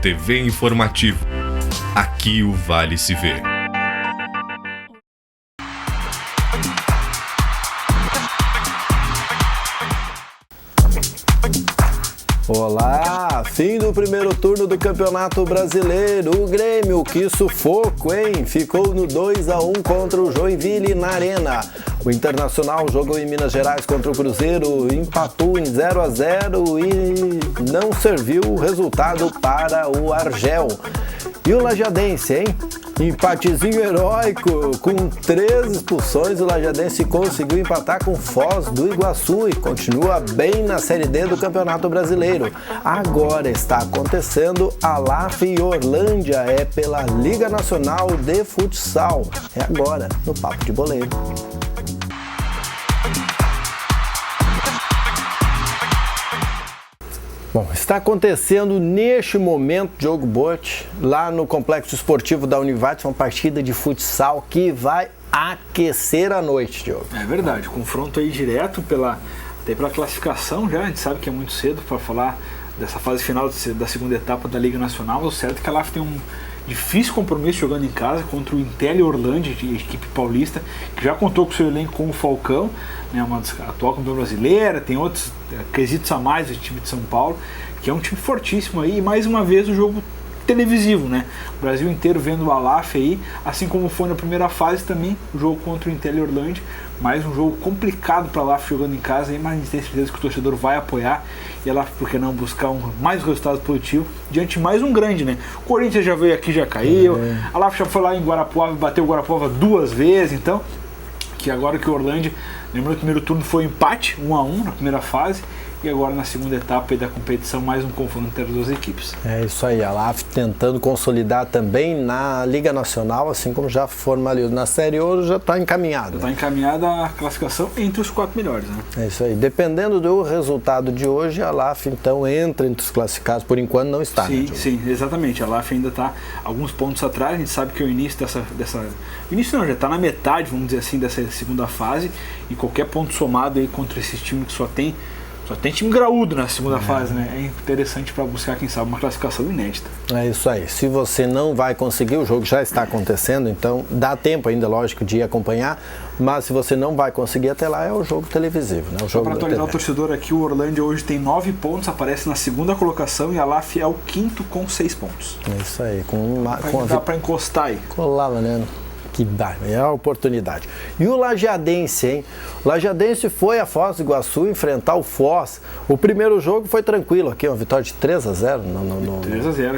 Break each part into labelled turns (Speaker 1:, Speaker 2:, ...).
Speaker 1: TV Informativo. Aqui o Vale se vê.
Speaker 2: Olá, fim do primeiro turno do Campeonato Brasileiro. O Grêmio, que sufoco, hein? Ficou no 2-1 contra o Joinville na Arena. O Internacional jogou em Minas Gerais contra o Cruzeiro, empatou em 0-0 e não serviu o resultado para o Argel. E o Lajadense, hein? Empatezinho heróico, com 3 expulsões, o Lajadense conseguiu empatar com o Foz do Iguaçu e continua bem na Série D do Campeonato Brasileiro. Agora está acontecendo a LAF e Orlândia, é pela Liga Nacional de Futsal. É agora, no Papo de Boleiro. Bom, está acontecendo neste momento, Diogo Botti, lá no Complexo Esportivo da Univate, uma partida de futsal que vai aquecer a noite, Diogo.
Speaker 3: É verdade, confronto aí direto até pela classificação já, a gente sabe que é muito cedo para falar dessa fase final da segunda etapa da Liga Nacional. O certo é que a LAF tem um difícil compromisso jogando em casa contra o Intel e Orlândia, de equipe paulista, que já contou com o seu elenco com o Falcão, né, uma atual campeã brasileira, tem outros quesitos a mais do time de São Paulo, que é um time fortíssimo aí, e mais uma vez o jogo televisivo, né? O Brasil inteiro vendo o LAF aí, assim como foi na primeira fase também, o jogo contra o Intel e Orlândia, mais um jogo complicado para a LAF jogando em casa, aí, mas a gente tem certeza que o torcedor vai apoiar e a LAF, por que não, buscar mais resultado positivo diante de mais um grande, né? O Corinthians já veio aqui, já caiu, a LAF já foi lá em Guarapuava e bateu o Guarapuava 2 vezes, então, que agora que o Orlândia, lembrando que o primeiro turno foi um empate, 1-1 na primeira fase, e agora na segunda etapa aí da competição, mais um confronto entre as duas equipes. É isso aí, a LAF tentando consolidar também na Liga Nacional, assim como já formalizou na Série Ouro, já está encaminhado. Já está encaminhada a classificação entre os 4 melhores, né? É isso aí, dependendo do resultado de hoje, a LAF então entra entre os classificados, por enquanto não está. Sim, né, sim, exatamente, a LAF ainda está alguns pontos atrás, a gente sabe que o início início não, já está na metade, vamos dizer assim, dessa segunda fase, e qualquer ponto somado aí contra esses times que só tem time graúdo na segunda fase, né? É interessante para buscar, quem sabe, uma classificação inédita. É isso aí. Se você não vai conseguir, o jogo já está acontecendo, então dá tempo ainda, lógico, de acompanhar, mas se você não vai conseguir até lá, é o jogo televisivo, né? Só para atualizar o torcedor aqui, o Orlândia hoje tem 9 pontos, aparece na segunda colocação e a LAF é o 5º com 6 pontos. É isso aí. Dá para encostar aí. Colava, né? Que dá, é a oportunidade. E o Lajadense, hein? O Lajadense foi a Foz do Iguaçu enfrentar o Foz. O primeiro jogo foi tranquilo aqui, uma vitória de 3-0 3-0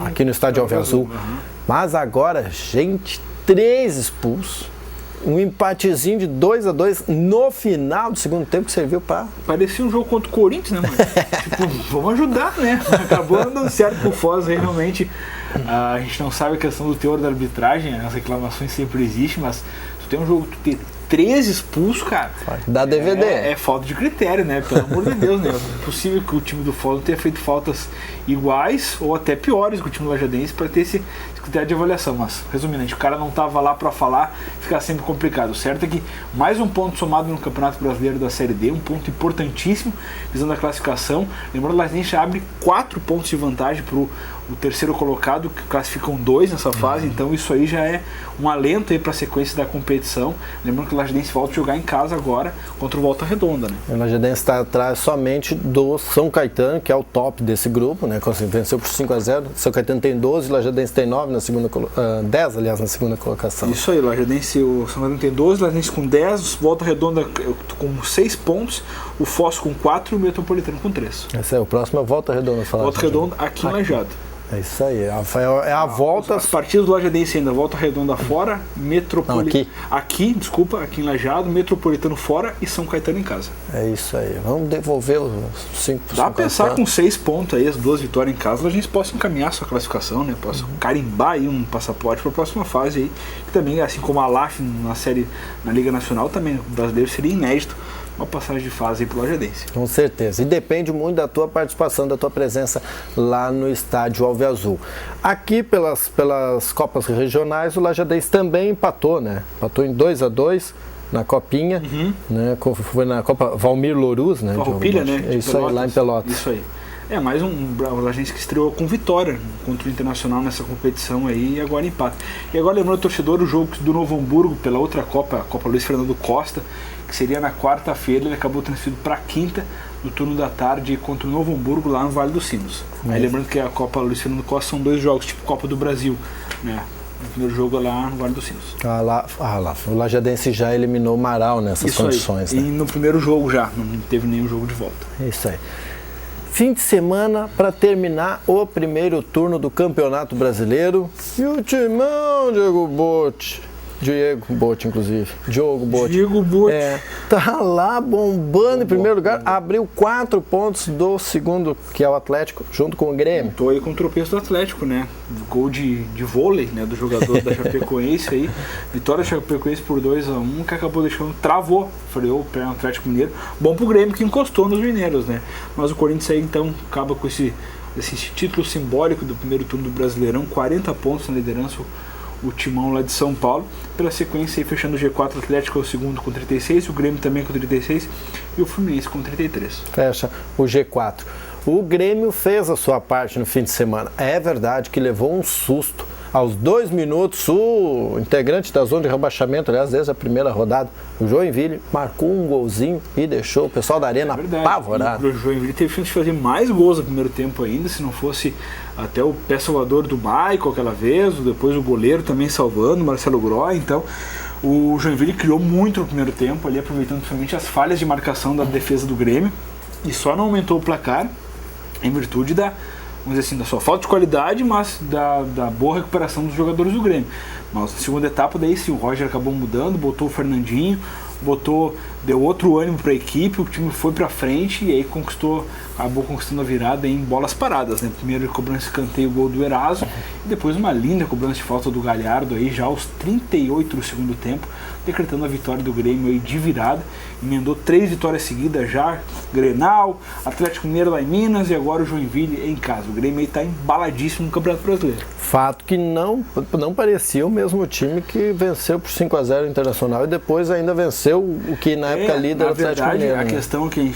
Speaker 3: aqui no estádio Alveazul. Mas agora, gente, 3 expulsos. Um empatezinho de 2-2 no final do segundo tempo que serviu para... Parecia um jogo contra o Corinthians, né, mano? Tipo, vamos ajudar, né? Acabou dando certo pro Foz, realmente. A gente não sabe a questão do teor da arbitragem, as reclamações sempre existem, mas tu tem um jogo, tu ter 3 expulsos, cara. Dá DVD. É falta de critério, né? Pelo amor de Deus, né? É possível que o time do Foz não tenha feito faltas iguais ou até piores que o time do Lajadense para ter esse critério de avaliação. Mas, resumindo, o cara não tava lá para falar, fica sempre complicado. O certo é que mais um ponto somado no Campeonato Brasileiro da Série D, um ponto importantíssimo, visando a classificação. Lembrando que o Lajadense abre 4 pontos de vantagem para o terceiro colocado, que classificam 2 nessa fase, então isso aí já é um alento aí para a sequência da competição. Lembrando que o Lajadense volta a jogar em casa agora contra o Volta Redonda, né? O Lajadense está atrás somente do São Caetano, que é o top desse grupo, né? Venceu por 5-0. São Caetano tem 12, o Lajadense tem 9 na segunda 10, aliás, na segunda colocação. Isso aí, o São Caetano tem 12, o Lajadense com 10, Volta Redonda com 6 pontos, o Foz com 4 e o Metropolitano com 3. Esse é o próximo, é Volta Redonda. Volta Redonda aqui em Lajado. É isso aí, é a volta. As partidas do Lajadense ainda, Volta Redonda fora, Metropolitano. Aqui em Lajado, Metropolitano fora e São Caetano em casa. É isso aí, vamos devolver os 5. Dá pra pensar com 6 pontos aí, as 2 vitórias em casa, a gente possa encaminhar a sua classificação, né? Possa carimbar aí um passaporte para a próxima fase aí. Que também, assim como a LAF na Liga Nacional, também o brasileiro seria inédito. Uma passagem de fase aí pro Lajadense. Com certeza. E depende muito da tua participação, da tua presença lá no estádio Alveazul. Aqui, pelas Copas Regionais, o Lajadense também empatou, né? Empatou em 2-2 na Copinha, né? Foi na Copa Valmir Louruz, né? Farroupilha, né? Isso aí, lá em Pelotas. Isso aí. Mais um Bragantino que estreou com vitória contra o Internacional nessa competição aí e agora empata. E agora lembrando o torcedor, o jogo do Novo Hamburgo pela outra Copa, a Copa Luiz Fernando Costa, que seria na quarta-feira, ele acabou transferido para quinta, no turno da tarde, contra o Novo Hamburgo lá no Vale dos Sinos. Aí lembrando que a Copa Luiz Fernando Costa são 2 jogos, tipo Copa do Brasil, né? O primeiro jogo lá no Vale dos Sinos.
Speaker 2: O Lajadense já eliminou o Marau nessas condições.
Speaker 3: Né?
Speaker 2: E
Speaker 3: no primeiro jogo já, não teve nenhum jogo de volta.
Speaker 2: Isso aí. Fim de semana para terminar o primeiro turno do Campeonato Brasileiro. E o timão, Diogo Botti, inclusive. Diogo Botti. Tá lá bombando em primeiro lugar. Abriu 4 pontos do segundo, que é o Atlético, junto com o Grêmio.
Speaker 3: Tô aí com o tropeço do Atlético, né? Gol de vôlei, né? Do jogador da Chapecoense aí. Vitória da Chapecoense por 2-1, que acabou deixando, travou, freou o pé no Atlético Mineiro. Bom pro Grêmio, que encostou nos mineiros, né? Mas o Corinthians aí, então, acaba com esse título simbólico do primeiro turno do Brasileirão. 40 pontos na liderança, o timão lá de São Paulo. Pela sequência aí, fechando o G4, o Atlético é o segundo com 36, o Grêmio também com 36 e o Fluminense com 33.
Speaker 2: Fecha o G4. O Grêmio fez a sua parte no fim de semana. É verdade que levou um susto. Aos 2 minutos, o integrante da zona de rebaixamento, aliás, desde a primeira rodada, o Joinville, marcou um golzinho e deixou o pessoal da Arena apavorado.
Speaker 3: O Joinville teve chance de fazer mais gols no primeiro tempo ainda, se não fosse até o pé salvador do Maicon aquela vez, depois o goleiro também salvando, Marcelo Groy. Então, o Joinville criou muito no primeiro tempo, ali aproveitando principalmente as falhas de marcação da defesa do Grêmio, e só não aumentou o placar em virtude da sua falta de qualidade, mas da boa recuperação dos jogadores do Grêmio. Mas na segunda etapa, daí sim, o Roger acabou mudando, botou o Fernandinho, deu outro ânimo para a equipe, o time foi para frente e aí acabou conquistando a virada em bolas paradas, né? Primeiro ele cobrou esse escanteio, o gol do Eraso, e depois uma linda cobrança de falta do Galhardo aí já aos 38 do segundo tempo, decretando a vitória do Grêmio aí de virada. Emendou 3 vitórias seguidas já, Grenal, Atlético Mineiro lá em Minas e agora o Joinville em casa. O Grêmio aí está embaladíssimo no Campeonato Brasileiro.
Speaker 2: Fato que não parecia o mesmo time que venceu por 5-0 o Internacional e depois ainda venceu o que na época líder do Atlético Mineiro.
Speaker 3: A questão que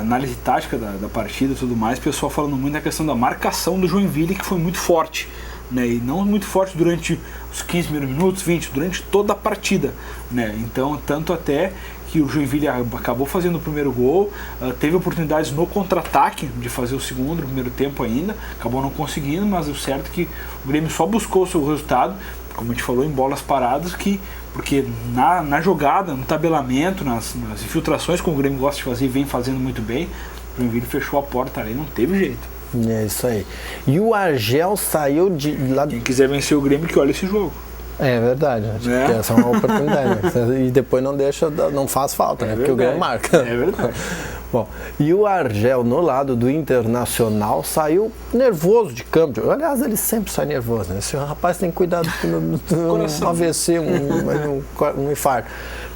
Speaker 3: análise tática da partida e tudo mais, o pessoal falando muito da questão da marcação do Joinville, que foi muito forte, né? E não muito forte durante os 15 minutos, 20, durante toda a partida, né? Então, tanto até que o Joinville acabou fazendo o primeiro gol, teve oportunidades no contra-ataque de fazer o segundo, no primeiro tempo ainda, acabou não conseguindo, mas o certo é que o Grêmio só buscou o seu resultado, como a gente falou, em bolas paradas, porque na jogada, no tabelamento, nas infiltrações, como o Grêmio gosta de fazer e vem fazendo muito bem, o Joinville fechou a porta ali, não teve jeito.
Speaker 2: É isso aí. E o Argel saiu de lá.
Speaker 3: Quem quiser vencer o Grêmio, que olha esse jogo.
Speaker 2: É verdade, acho que essa é uma oportunidade. E depois não faz falta, né? Porque o Grêmio marca.
Speaker 3: É verdade.
Speaker 2: Bom, e o Argel, no lado do Internacional, saiu nervoso de campo. Aliás, ele sempre sai nervoso, né? Esse rapaz tem que cuidar do AVC, um infarto.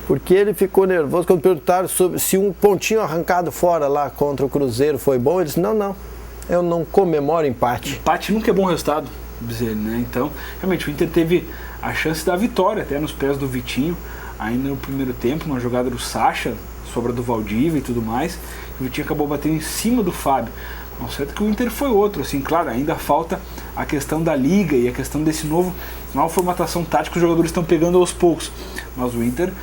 Speaker 2: Porque ele ficou nervoso quando perguntaram sobre se um pontinho arrancado fora lá contra o Cruzeiro foi bom. Ele disse, não, eu não comemoro empate.
Speaker 3: Empate nunca é bom resultado, diz ele, né? Então, realmente, o Inter teve a chance da vitória até nos pés do Vitinho, ainda no primeiro tempo, uma jogada do Sacha, sobra do Valdívia e tudo mais. O Vitinho acabou batendo em cima do Fábio. Não certo que o Inter foi outro, assim, claro, ainda falta a questão da liga e a questão desse nova formatação tática que os jogadores estão pegando aos poucos. Mas o Inter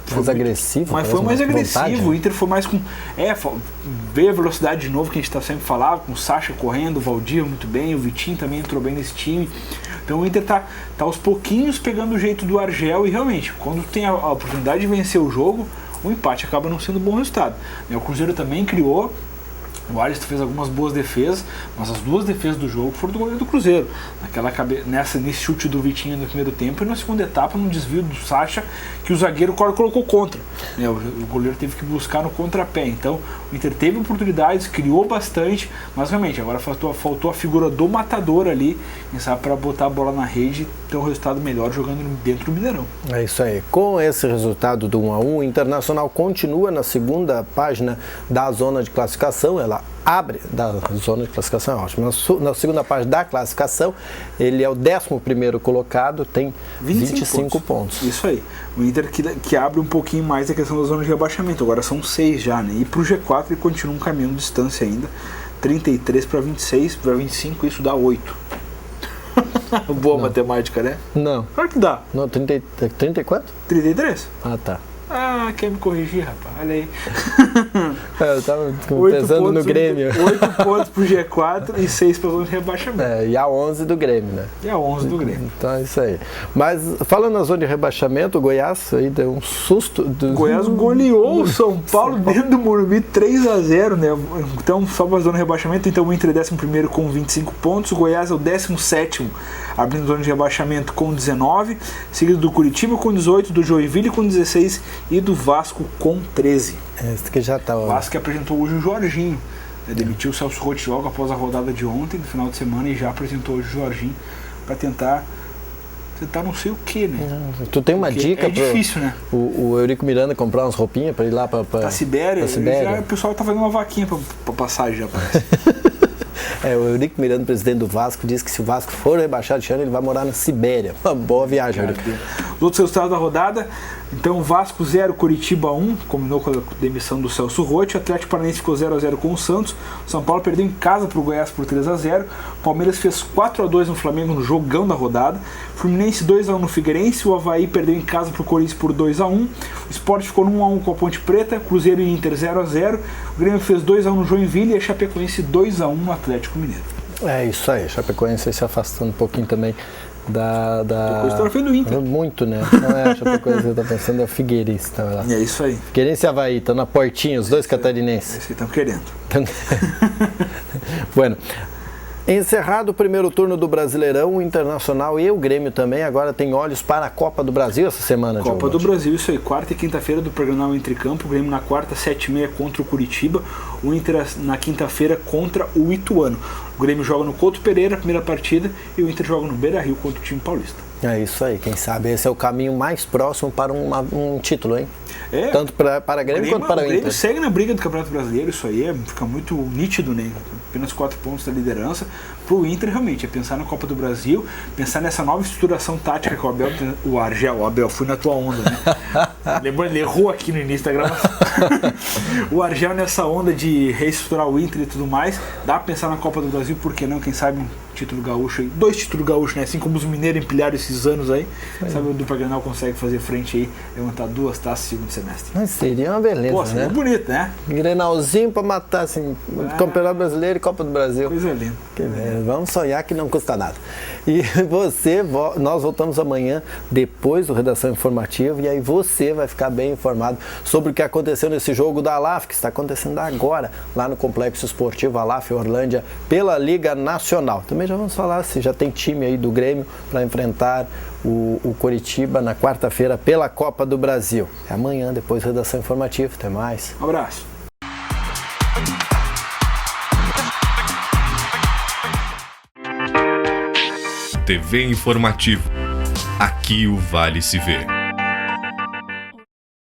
Speaker 2: foi mais agressivo.
Speaker 3: Mas foi mais agressivo, vontade, o Inter foi mais com... veio a velocidade de novo que a gente está sempre falando, com o Sacha correndo, o Valdívia muito bem, o Vitinho também entrou bem nesse time. Então o Inter tá aos pouquinhos pegando o jeito do Argel e realmente, quando tem a oportunidade de vencer o jogo, o empate acaba não sendo um bom resultado. O Cruzeiro também criou, o Alisson fez algumas boas defesas, mas as 2 defesas do jogo foram do goleiro do Cruzeiro. Nesse chute do Vitinho no primeiro tempo e na segunda etapa, num desvio do Sacha, que o zagueiro colocou contra. O goleiro teve que buscar no contrapé. Então o Inter teve oportunidades, criou bastante, mas realmente agora faltou a figura do matador ali, para botar a bola na rede e ter um resultado melhor jogando dentro do Mineirão.
Speaker 2: É isso aí. Com esse resultado do 1-1, o Internacional continua na segunda página da zona de classificação. Ela abre da zona de classificação, é ótimo. Na segunda página da classificação, ele é o 11º colocado, tem 25 pontos.
Speaker 3: Isso aí. O Inter que abre um pouquinho mais a questão da zona de rebaixamento. Agora são 6 já, né? E pro G4 ele continua um caminho de distância ainda. 33 para 26, para 25, isso dá 8. Boa matemática, né?
Speaker 2: Não.
Speaker 3: Claro que dá.
Speaker 2: Não, 30 e quanto?
Speaker 3: 33?
Speaker 2: Ah, tá.
Speaker 3: Ah, quer me corrigir, rapaz? Olha aí.
Speaker 2: Eu tava pensando no Grêmio.
Speaker 3: 8 pontos pro G4 e 6 para zona de rebaixamento.
Speaker 2: E a 11 do Grêmio, né?
Speaker 3: E a 11 do Grêmio.
Speaker 2: Então é isso aí. Mas falando na zona de rebaixamento, o Goiás aí deu um susto.
Speaker 3: O Goiás goleou o São Paulo dentro do Morumbi 3-0, né? Então, só para a zona de rebaixamento, então o Inter é 11º com 25 pontos, o Goiás é o 17º, abrindo zona de rebaixamento com 19, seguido do Curitiba com 18, do Joinville com 16 e do Vasco com 13.
Speaker 2: Esse que já tá.
Speaker 3: O Vasco que apresentou hoje o Jorginho, né? Demitiu o Celso Roth logo após a rodada de ontem, no final de semana, e já apresentou hoje o Jorginho para tentar não sei o que, né?
Speaker 2: Tu tem uma dica?
Speaker 3: É difícil, né?
Speaker 2: O Eurico Miranda comprar umas roupinhas para ir lá para
Speaker 3: Sibéria. Já, o pessoal tá fazendo uma vaquinha para passagem, já parece.
Speaker 2: O Eurico Miranda, presidente do Vasco, disse que se o Vasco for rebaixado de ano, ele vai morar na Sibéria. Uma boa viagem, Eurico.
Speaker 3: Os outros resultados da rodada, então Vasco 0, Curitiba 1, combinou com a demissão do Celso Roth, Atlético Paranaense ficou 0-0 com o Santos, São Paulo perdeu em casa para o Goiás por 3-0, Palmeiras fez 4-2 no Flamengo no jogão da rodada, Fluminense 2-1 no Figueirense, o Avaí perdeu em casa para o Corinthians por 2-1, o Sport ficou 1-1 com a Ponte Preta, Cruzeiro e Inter 0-0, o Grêmio fez 2-1 no Joinville e a Chapecoense 2-1 no Atlético Mineiro. É
Speaker 2: isso aí, Chapecoense se afastando um pouquinho também da...
Speaker 3: Depois tá do Inter.
Speaker 2: Muito, né? Não é a Chapecoense que eu tô pensando, é o Figueirense. Tá lá.
Speaker 3: É isso aí.
Speaker 2: Figueirense e Avaí, estão na portinha, os dois catarinenses.
Speaker 3: Esse que estão querendo.
Speaker 2: Bueno, encerrado o primeiro turno do Brasileirão, o Internacional e o Grêmio também agora tem olhos para a Copa do Brasil essa semana.
Speaker 3: Copa do Brasil, isso aí, quarta e quinta-feira do Programal Entre Campo, o Grêmio na quarta, 7h30 contra o Curitiba, o Inter na quinta-feira contra o Ituano. O Grêmio joga no Couto Pereira, primeira partida, e o Inter joga no Beira-Rio contra o time paulista. É
Speaker 2: isso aí, quem sabe esse é o caminho mais próximo para um título, hein? Tanto para Grêmio quanto para o Inter.
Speaker 3: O Grêmio segue na briga do Campeonato Brasileiro, isso aí fica muito nítido, né? Apenas 4 pontos da liderança. Para o Inter, realmente, é pensar na Copa do Brasil, pensar nessa nova estruturação tática que o Abel, fui na tua onda, né? Lembrando, ele errou aqui no início da gravação. O Argel nessa onda de reestruturar o Inter e tudo mais, dá para pensar na Copa do Brasil, por que não? Quem sabe um título gaúcho aí, 2 títulos gaúchos, né? Assim como os mineiros empilharam esses anos aí, sabe, o Dupla Grenal consegue fazer frente aí, levantar 2 taças no segundo semestre.
Speaker 2: Mas seria uma beleza,
Speaker 3: pô, seria bonito, né?
Speaker 2: Grenalzinho pra matar, assim, Campeonato Brasileiro e Copa do Brasil.
Speaker 3: Coisa linda.
Speaker 2: Vamos sonhar que não custa nada. E nós voltamos amanhã, depois do Redação Informativa, e aí você vai ficar bem informado sobre o que aconteceu nesse jogo da ALAF, que está acontecendo agora, lá no Complexo Esportivo ALAF Orlândia, pela Liga Nacional. Também já vamos falar se já tem time aí do Grêmio para enfrentar o Coritiba na quarta-feira pela Copa do Brasil. É amanhã, depois da Redação Informativa. Até mais.
Speaker 3: Um abraço.
Speaker 1: TV Informativo. Aqui o Vale se vê.